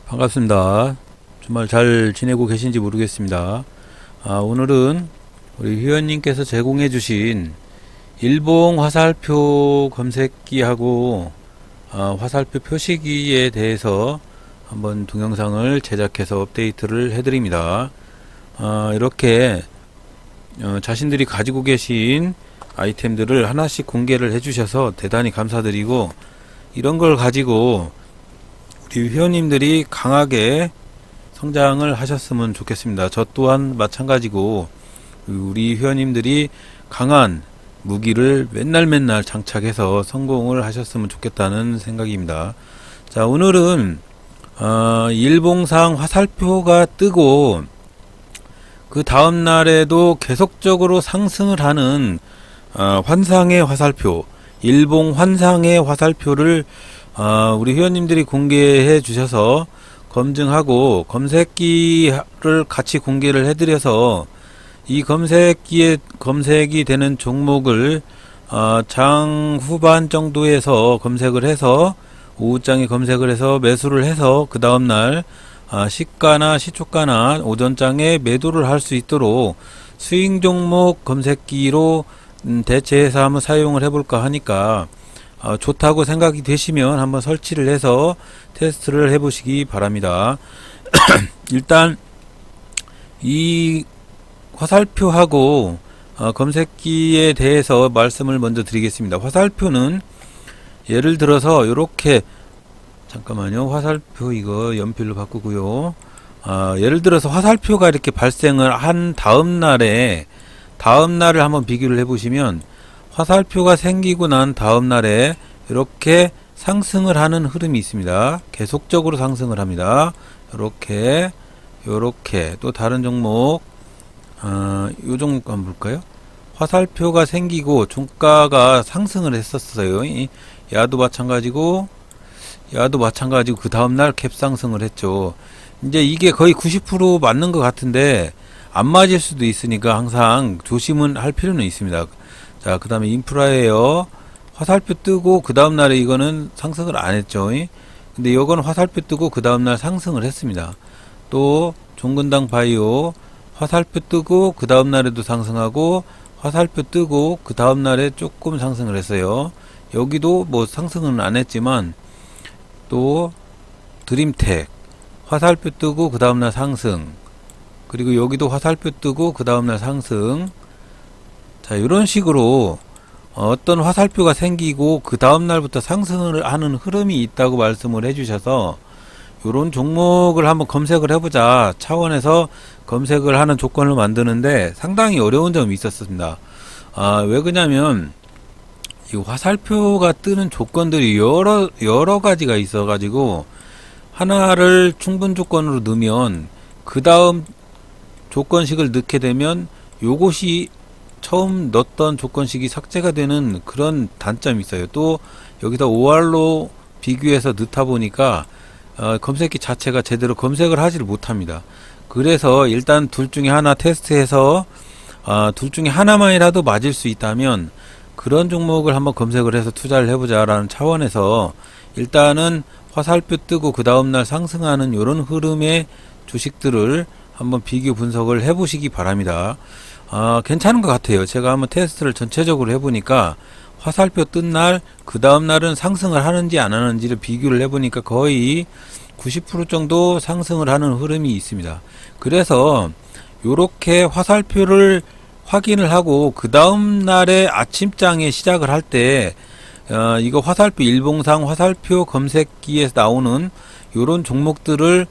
반갑습니다. 정말 잘 지내고 계신지 모르겠습니다. 오늘은 우리 회원님께서 제공해 주신 일봉 화살표 검색기하고 화살표 표시기에 대해서 한번 동영상을 제작해서 업데이트를 해드립니다. 이렇게 자신들이 가지고 계신 아이템들을 하나씩 공개를 해주셔서 대단히 감사드리고, 이런 걸 가지고 우리 회원님들이 강하게 성장을 하셨으면 좋겠습니다. 저 또한 마찬가지고 우리 회원님들이 강한 무기를 맨날 장착해서 성공을 하셨으면 좋겠다는 생각입니다. 자, 오늘은 일봉상 화살표가 뜨고 그 다음 날에도 계속적으로 상승을 하는 환상의 화살표, 일봉 환상의 화살표를 우리 회원님들이 공개해 주셔서 검증하고 검색기를 같이 공개를 해드려서 이 검색기에 검색이 되는 종목을 장 후반 정도에서 검색을 해서 오후장에 검색을 해서 매수를 해서 그 다음날 시가나 시초가나 오전장에 매도를 할 수 있도록 스윙 종목 검색기로 대체해서 한번 사용을 해볼까 하니까 좋다고 생각이 되시면 한번 설치를 해서 테스트를 해보시기 바랍니다. 일단 이 화살표하고 검색기에 대해서 말씀을 먼저 드리겠습니다. 화살표는 예를 들어서 이렇게, 잠깐만요, 화살표 이거 연필로 바꾸고요. 예를 들어서 화살표가 이렇게 발생을 한 다음날을 한번 비교를 해보시면, 화살표가 생기고 난 다음날에 이렇게 상승을 하는 흐름이 있습니다. 계속적으로 상승을 합니다. 요렇게 또 다른 종목, 요 종목 한번 볼까요? 화살표가 생기고 종가가 상승을 했었어요. 야도 마찬가지고 그 다음날 캡 상승을 했죠. 이제 이게 거의 90% 맞는 것 같은데 안 맞을 수도 있으니까 항상 조심은 할 필요는 있습니다. 자, 그 다음에 인프라예요. 화살표 뜨고 그 다음날에 이거는 상승을 안 했죠. 근데 이거는 화살표 뜨고 그 다음날 상승을 했습니다. 또 종근당 바이오 화살표 뜨고 그 다음날에도 상승하고, 화살표 뜨고 그 다음날에 조금 상승을 했어요. 여기도 뭐 상승은 안 했지만, 또 드림텍 화살표 뜨고 그 다음날 상승, 그리고 여기도 화살표 뜨고 그 다음날 상승. 자, 이런 식으로 어떤 화살표가 생기고 그 다음날부터 상승을 하는 흐름이 있다고 말씀을 해주셔서 이런 종목을 한번 검색을 해보자 차원에서 검색을 하는 조건을 만드는데 상당히 어려운 점이 있었습니다. 왜 그러냐면 이 화살표가 뜨는 조건들이 여러 가지가 있어 가지고, 하나를 충분 조건으로 넣으면 그 다음 조건식을 넣게 되면 요것이 처음 넣었던 조건식이 삭제가 되는 그런 단점이 있어요. 또 여기다 OR로 비교해서 넣다 보니까 검색기 자체가 제대로 검색을 하지를 못합니다. 그래서 일단 둘 중에 하나 테스트해서 둘 중에 하나만이라도 맞을 수 있다면 그런 종목을 한번 검색을 해서 투자를 해보자 라는 차원에서 일단은 화살표 뜨고 그 다음날 상승하는 이런 흐름의 주식들을 한번 비교 분석을 해보시기 바랍니다. 괜찮은 것 같아요. 제가 한번 테스트를 전체적으로 해보니까 화살표 뜬 날, 그 다음날은 상승을 하는지 안 하는지를 비교를 해보니까 거의 90% 정도 상승을 하는 흐름이 있습니다. 그래서 요렇게 화살표를 확인을 하고 그 다음날에 아침장에 시작을 할 때 이거 화살표, 일봉상 화살표 검색기에서 나오는 요런 종목들을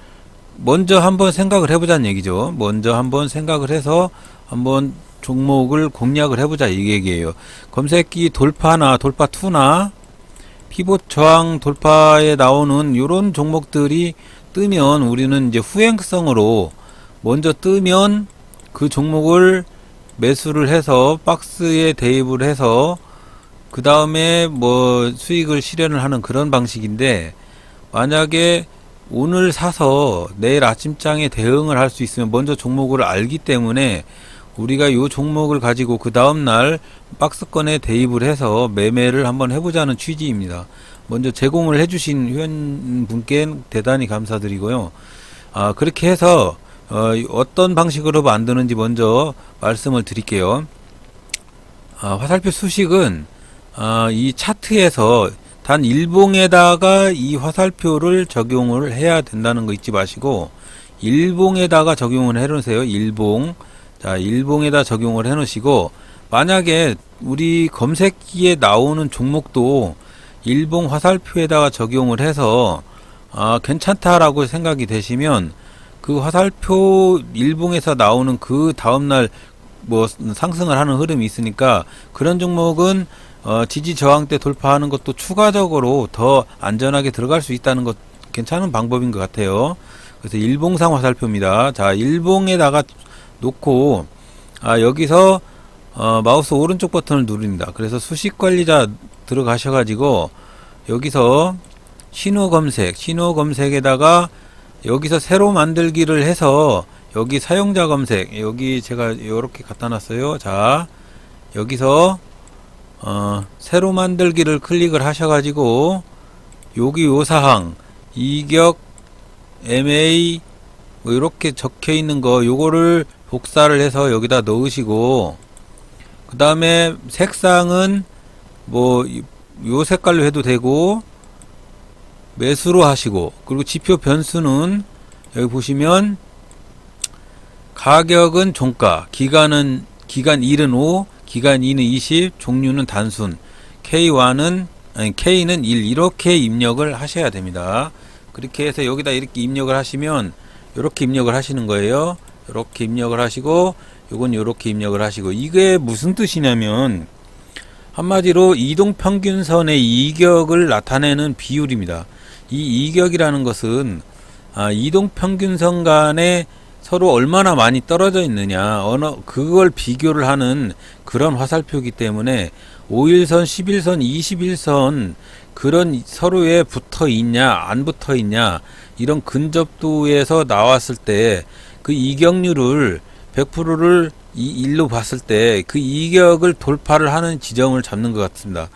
먼저 한번 생각을 해보자는 얘기죠. 먼저 한번 생각을 해서 한번 종목을 공략을 해보자 이 얘기예요. 검색기 돌파나 돌파2나 피봇 저항 돌파에 나오는 이런 종목들이 뜨면 우리는 이제 후행성으로 먼저 뜨면 그 종목을 매수를 해서 박스에 대입을 해서 그 다음에 뭐 수익을 실현을 하는 그런 방식인데, 만약에 오늘 사서 내일 아침장에 대응을 할 수 있으면 먼저 종목을 알기 때문에 우리가 요 종목을 가지고 그 다음날 박스권에 대입을 해서 매매를 한번 해보자는 취지입니다. 먼저 제공을 해주신 회원분께 대단히 감사드리고요. 그렇게 해서 어떤 방식으로 만드는지 먼저 말씀을 드릴게요. 화살표 수식은 이 차트에서 단 일봉에다가 이 화살표를 적용을 해야 된다는 거 잊지 마시고, 일봉에다가 적용을 해 놓으세요. 일봉. 자, 일봉에다 적용을 해 놓으시고, 만약에 우리 검색기에 나오는 종목도 일봉 화살표에다가 적용을 해서 괜찮다라고 생각이 되시면, 그 화살표 일봉에서 나오는 그 다음날 뭐 상승을 하는 흐름이 있으니까, 그런 종목은 지지 저항 때 돌파하는 것도 추가적으로 더 안전하게 들어갈 수 있다는 것, 괜찮은 방법인 것 같아요. 그래서 일봉상 화살표입니다. 자, 일봉에다가 놓고 여기서 마우스 오른쪽 버튼을 누릅니다. 그래서 수식 관리자 들어가셔가지고 여기서 신호 검색에다가 여기서 새로 만들기를 해서, 여기 사용자 검색, 여기 제가 이렇게 갖다 놨어요. 자, 여기서 새로 만들기를 클릭을 하셔가지고, 여기 요 사항 이격 MA 뭐 이렇게 적혀 있는 거, 요거를 복사를 해서 여기다 넣으시고, 그 다음에 색상은 뭐 요 색깔로 해도 되고 매수로 하시고, 그리고 지표 변수는 여기 보시면 가격은 종가, 기간 1은 5, 기간 2는 20, 종류는 단순, K는 1 이렇게 입력을 하셔야 됩니다. 그렇게 해서 여기다 이렇게 입력을 하시면, 이렇게 입력을 하시는 거예요. 이렇게 입력을 하시고, 요건 이렇게 입력을 하시고, 이게 무슨 뜻이냐면 한마디로 이동평균선의 이격을 나타내는 비율입니다. 이 이격이라는 것은 이동평균선 간에 서로 얼마나 많이 떨어져 있느냐, 그걸 비교를 하는 그런 화살표이기 때문에 5일선, 11선, 21선 그런 서로에 붙어 있냐 안 붙어 있냐, 이런 근접도에서 나왔을 때 그 이격률을 100%를 일로 봤을 때 그 이격을 돌파를 하는 지점을 잡는 것 같습니다.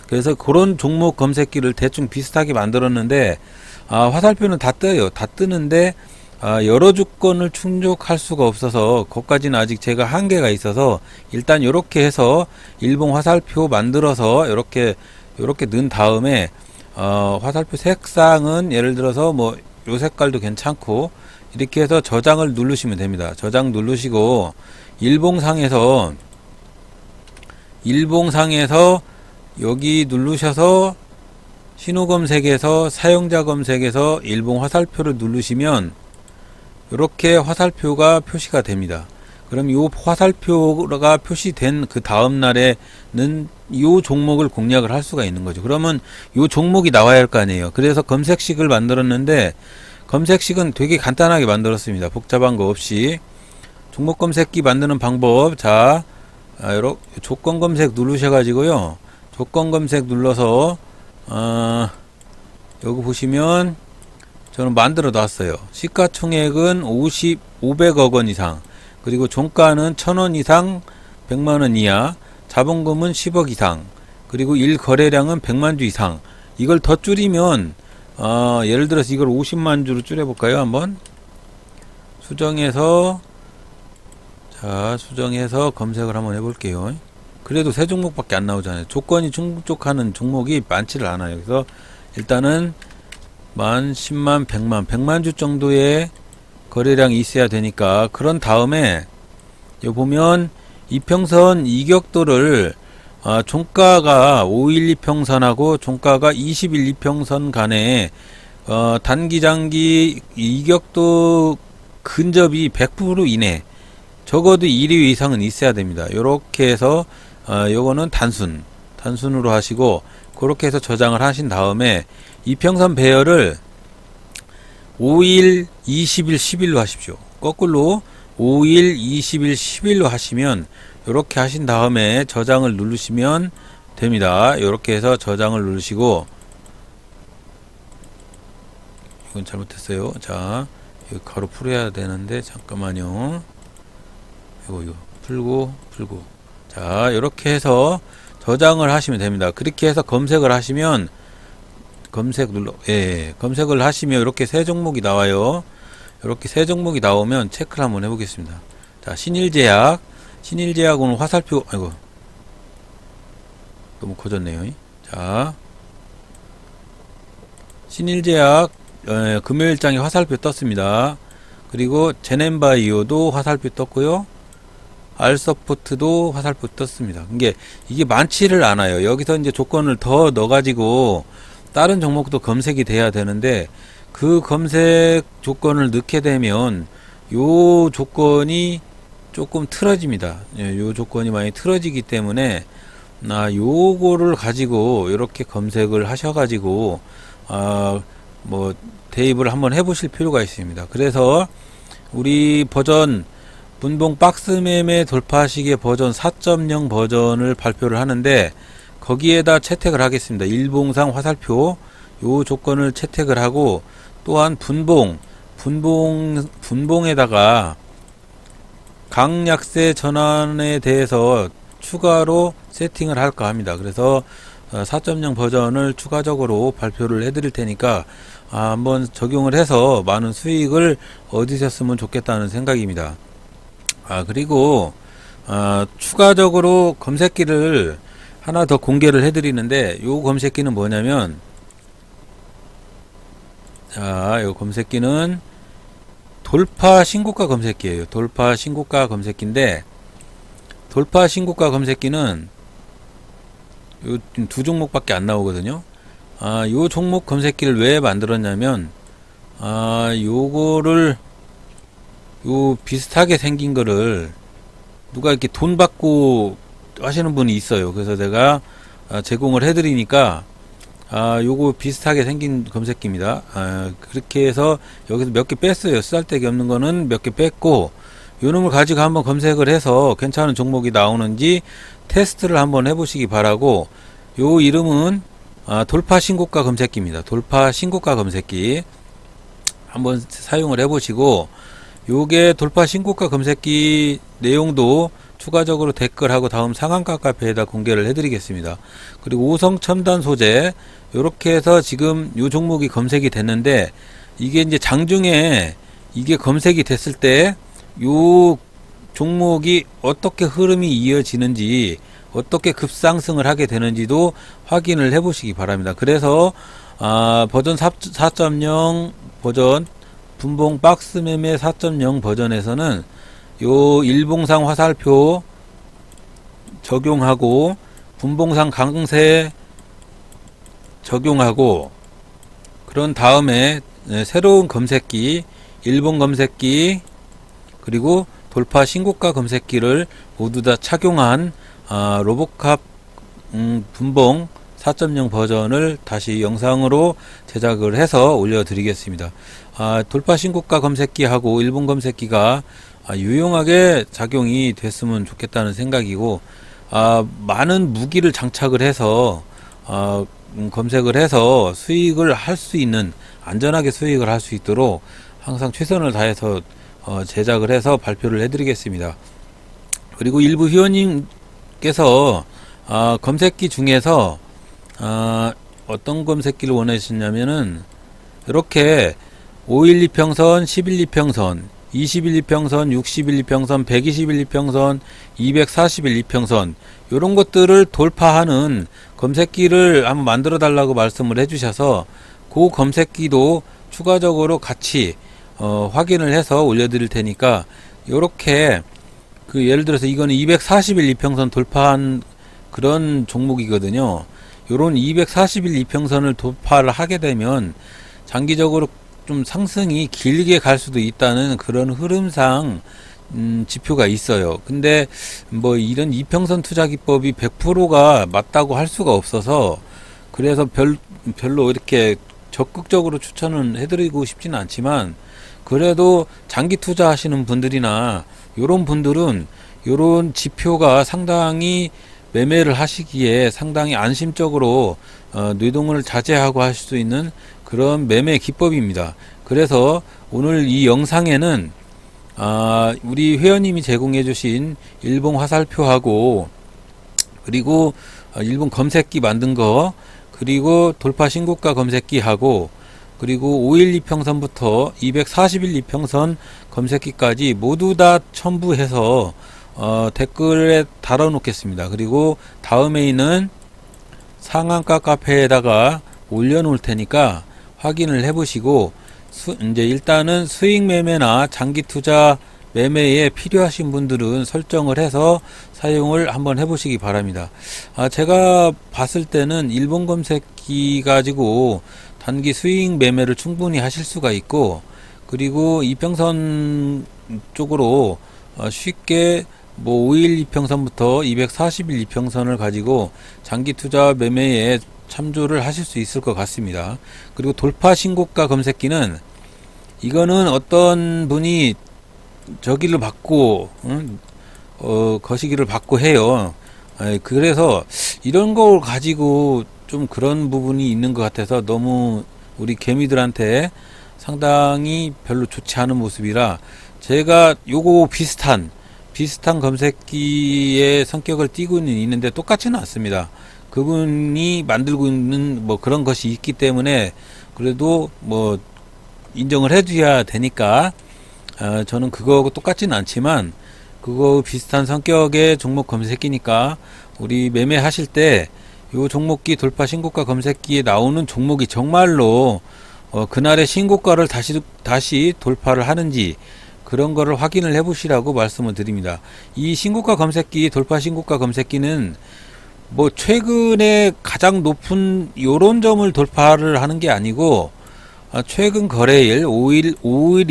그래서 그런 종목 검색기를 대충 비슷하게 만들었는데, 화살표는 다 떠요. 다 뜨는데 여러 조건을 충족할 수가 없어서 거기까지는 아직 제가 한계가 있어서, 일단 이렇게 해서 일봉 화살표 만들어서 이렇게 넣은 다음에 화살표 색상은 예를 들어서 뭐 요 색깔도 괜찮고, 이렇게 해서 저장을 누르시면 됩니다. 저장 누르시고 일봉상에서 여기 누르셔서 신호 검색에서 사용자 검색에서 일봉 화살표를 누르시면 이렇게 화살표가 표시가 됩니다. 그럼 이 화살표가 표시된 그 다음 날에는 이 종목을 공략을 할 수가 있는 거죠. 그러면 이 종목이 나와야 할 거 아니에요. 그래서 검색식을 만들었는데, 검색식은 되게 간단하게 만들었습니다. 복잡한 거 없이. 종목 검색기 만드는 방법, 자, 이렇게 조건 검색 누르셔가지고요. 조건 검색 눌러서 여기 보시면 저는 만들어 놨어요. 시가총액은 500억 원 이상, 그리고 종가는 1000원 이상, 100만원 이하, 자본금은 10억 이상, 그리고 일거래량은 100만 주 이상. 이걸 더 줄이면 예를 들어서 이걸 50만 주로 줄여볼까요? 한번 수정해서 검색을 한번 해볼게요. 그래도 세 종목밖에 안 나오잖아요. 조건이 충족하는 종목이 많지를 않아요. 그래서 일단은 10만, 100만 주 정도의 거래량이 있어야 되니까, 그런 다음에 여기 보면 이평선 이격도를 종가가 5일 이평선하고 종가가 20일 이평선 간에 단기 장기 이격도 근접이 100% 이내, 적어도 1위 이상은 있어야 됩니다. 요렇게 해서 요거는 단순으로 하시고, 그렇게 해서 저장을 하신 다음에 이평선 배열을 5일, 20일, 10일로 하십시오. 거꾸로 5일, 20일, 10일로 하시면, 이렇게 하신 다음에 저장을 누르시면 됩니다. 이렇게 해서 저장을 누르시고, 이건 잘못했어요. 자, 이거 가로 풀어야 되는데 잠깐만요. 이거 풀고 자, 이렇게 해서 저장을 하시면 됩니다. 그렇게 해서 검색을 하시면 검색 눌러, 예, 검색을 하시면 이렇게 세 종목이 나와요. 이렇게 세 종목이 나오면 체크를 한번 해보겠습니다. 자, 신일제약 오늘 화살표, 아이고, 너무 커졌네요. 자, 신일제약, 금요일장에 화살표 떴습니다. 그리고 제넨바이오도 화살표 떴고요. 알서포트도 화살표 떴습니다. 이게 많지를 않아요. 여기서 이제 조건을 더 넣어가지고 다른 종목도 검색이 돼야 되는데 그 검색 조건을 넣게 되면 요 조건이 조금 틀어집니다. 요 조건이 많이 틀어지기 때문에 요거를 가지고 이렇게 검색을 하셔가지고 뭐 대입을 한번 해보실 필요가 있습니다. 그래서 우리 버전 분봉 박스매매 돌파식의 버전 4.0 버전을 발표를 하는데 거기에다 채택을 하겠습니다. 일봉상 화살표 요 조건을 채택을 하고 또한 분봉에다가 강약세 전환에 대해서 추가로 세팅을 할까 합니다. 그래서 4.0 버전을 추가적으로 발표를 해드릴 테니까 한번 적용을 해서 많은 수익을 얻으셨으면 좋겠다는 생각입니다. 그리고 추가적으로 검색기를 하나 더 공개를 해드리는데 요 검색기는 뭐냐면 요 검색기는 돌파 신고가 검색기예요. 돌파 신고가 검색기인데 돌파 신고가 검색기는 요 두 종목밖에 안 나오거든요. 요 종목 검색기를 왜 만들었냐면 요거를 요 비슷하게 생긴 거를 누가 이렇게 돈 받고 하시는 분이 있어요. 그래서 내가 제공을 해드리니까 요거 비슷하게 생긴 검색기입니다. 그렇게 해서 여기서 몇 개 뺐어요. 쓰잘데기 없는 거는 몇 개 뺐고 요 놈을 가지고 한번 검색을 해서 괜찮은 종목이 나오는지 테스트를 한번 해보시기 바라고 요 이름은 돌파 신고가 검색기입니다. 돌파 신고가 검색기 한번 사용을 해보시고 요게 돌파 신고가 검색기 내용도 추가적으로 댓글하고 다음 상한가 카페에다 공개를 해드리겠습니다. 그리고 오성 첨단 소재 요렇게 해서 지금 요 종목이 검색이 됐는데 이게 이제 장중에 이게 검색이 됐을 때 요 종목이 어떻게 흐름이 이어지는지 어떻게 급상승을 하게 되는지도 확인을 해 보시기 바랍니다. 그래서 버전 4.0 버전 분봉 박스 매매 4.0 버전에서는 요 일봉상 화살표 적용하고 분봉상 강세 적용하고 그런 다음에 새로운 검색기 일봉 검색기 그리고 돌파 신고가 검색기를 모두 다 착용한 로보캅 분봉 4.0 버전을 다시 영상으로 제작을 해서 올려드리겠습니다. 돌파 신고가 검색기하고 일본 검색기가 유용하게 작용이 됐으면 좋겠다는 생각이고 많은 무기를 장착을 해서 검색을 해서 수익을 할 수 있는 안전하게 수익을 할 수 있도록 항상 최선을 다해서 제작을 해서 발표를 해드리겠습니다. 그리고 일부 회원님께서 검색기 중에서 어떤 검색기를 원하시냐면은 이렇게 5일 이평선, 10일 이평선, 20일 이평선, 60일 이평선, 120일 이평선, 240일 이평선 이런 것들을 돌파하는 검색기를 한번 만들어 달라고 말씀을 해주셔서 그 검색기도 추가적으로 같이 확인을 해서 올려드릴 테니까 요렇게 예를 들어서 이거는 240일 이평선 돌파한 그런 종목이거든요. 요런 240일 이평선을 돌파를 하게 되면 장기적으로 좀 상승이 길게 갈 수도 있다는 그런 흐름상 지표가 있어요. 근데 뭐 이런 이평선 투자 기법이 100%가 맞다고 할 수가 없어서 그래서 별로 이렇게 적극적으로 추천은 해드리고 싶지는 않지만 그래도 장기 투자하시는 분들이나 요런 분들은 요런 지표가 상당히 매매를 하시기에 상당히 안심적으로 뇌동을 자제하고 하실 수 있는 그런 매매 기법입니다. 그래서 오늘 이 영상에는 우리 회원님이 제공해 주신 일봉 화살표하고 그리고 일봉 검색기 만든 거 그리고 돌파 신고가 검색기하고 그리고 5일 이평선부터 240일 이평선 검색기까지 모두 다 첨부해서 댓글에 달아 놓겠습니다. 그리고 다음에 있는 상한가 카페에다가 올려 놓을 테니까 확인을 해 보시고 이제 일단은 수익 매매나 장기 투자 매매에 필요하신 분들은 설정을 해서 사용을 한번 해 보시기 바랍니다. 제가 봤을 때는 일본 검색기 가지고 단기 수익 매매를 충분히 하실 수가 있고, 그리고 이평선 쪽으로 쉽게 뭐 5일 이평선부터 240일 이평선을 가지고 장기 투자 매매에 참조를 하실 수 있을 것 같습니다. 그리고 돌파 신고가 검색기는 이거는 어떤 분이 저기를 받고 거시기를 받고 해요. 그래서 이런 걸 가지고 좀 그런 부분이 있는 것 같아서 너무 우리 개미들한테 상당히 별로 좋지 않은 모습이라, 제가 요거 비슷한 검색기의 성격을 띠고는 있는데 똑같지는 않습니다. 그분이 만들고 있는 뭐 그런 것이 있기 때문에 그래도 뭐 인정을 해줘야 되니까 저는 그거하고 똑같지는 않지만 그거 비슷한 성격의 종목 검색기니까 우리 매매하실 때 요 종목기 돌파 신고가 검색기에 나오는 종목이 정말로 그날의 신고가를 다시 돌파를 하는지 그런 거를 확인을 해 보시라고 말씀을 드립니다. 이 신고가 검색기, 돌파 신고가 검색기는 뭐 최근에 가장 높은 요런 점을 돌파를 하는 게 아니고, 최근 거래일 5일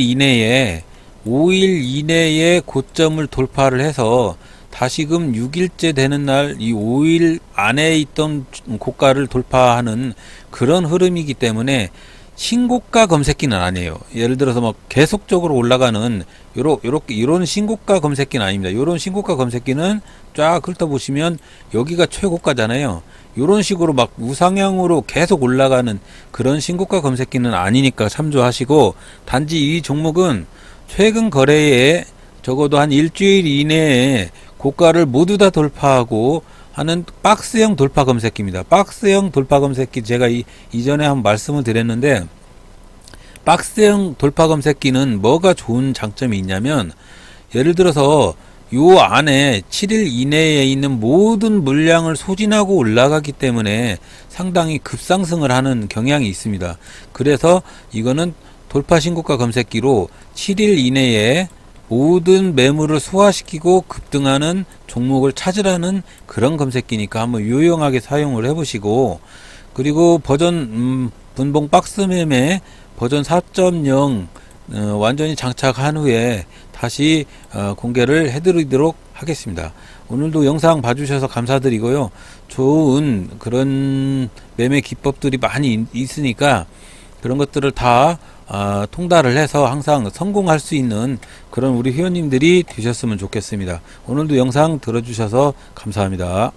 이내에 고점을 돌파를 해서 다시금 6일째 되는 날 이 5일 안에 있던 고가를 돌파하는 그런 흐름이기 때문에 신고가 검색기는 아니에요. 예를 들어서 막 계속적으로 올라가는 요런 신고가 검색기는 아닙니다. 요런 신고가 검색기는 쫙 훑어보시면 여기가 최고가잖아요. 요런 식으로 막 우상향으로 계속 올라가는 그런 신고가 검색기는 아니니까 참조하시고, 단지 이 종목은 최근 거래에 적어도 한 일주일 이내에 고가를 모두 다 돌파하고 하는 박스형 돌파 검색기입니다. 박스형 돌파 검색기 제가 이전에 한번 말씀을 드렸는데, 박스형 돌파 검색기는 뭐가 좋은 장점이 있냐면, 예를 들어서 요 안에 7일 이내에 있는 모든 물량을 소진하고 올라가기 때문에 상당히 급상승을 하는 경향이 있습니다. 그래서 이거는 돌파 신고가 검색기로 7일 이내에 모든 매물을 소화시키고 급등하는 종목을 찾으라는 그런 검색기니까 한번 유용하게 사용을 해보시고, 그리고 버전 분봉 박스 매매 버전 4.0 완전히 장착한 후에 다시 공개를 해드리도록 하겠습니다. 오늘도 영상 봐주셔서 감사드리고요. 좋은 그런 매매 기법들이 많이 있으니까 그런 것들을 다 통달을 해서 항상 성공할 수 있는 그런 우리 회원님들이 되셨으면 좋겠습니다. 오늘도 영상 들어주셔서 감사합니다.